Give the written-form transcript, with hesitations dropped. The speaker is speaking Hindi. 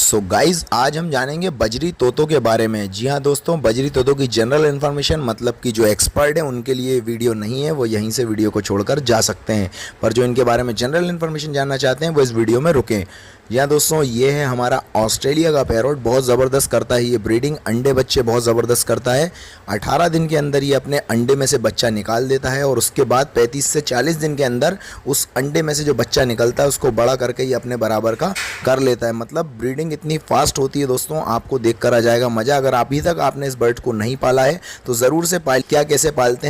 सो गाइज आज हम जानेंगे बजरी तोतों के बारे में। जी हाँ दोस्तों, बजरी तोतों की जनरल इन्फॉर्मेशन मतलब कि जो एक्सपर्ट है उनके लिए वीडियो नहीं है, वो यहीं से वीडियो को छोड़कर जा सकते हैं। पर जो इनके बारे में जनरल इन्फॉर्मेशन जानना चाहते हैं वो इस वीडियो में रुकें। जी हाँ दोस्तों, ये है हमारा ऑस्ट्रेलिया का पैरोट। बहुत ज़बरदस्त करता है ये ब्रीडिंग, अंडे बच्चे बहुत ज़बरदस्त करता है। 18 दिन के अंदर ये अपने अंडे में से बच्चा निकाल देता है और उसके बाद 35 से 40 दिन के अंदर उस अंडे में से जो बच्चा निकलता है उसको बड़ा करके ये अपने बराबर का कर लेता है। मतलब ब्रीडिंग इतनी फास्ट होती है दोस्तों, आपको देखकर आ जाएगा मज़ा। अगर अभी तक आपने इस बर्ड को नहीं पाला है तो ज़रूर से पाल। क्या कैसे पालते हैं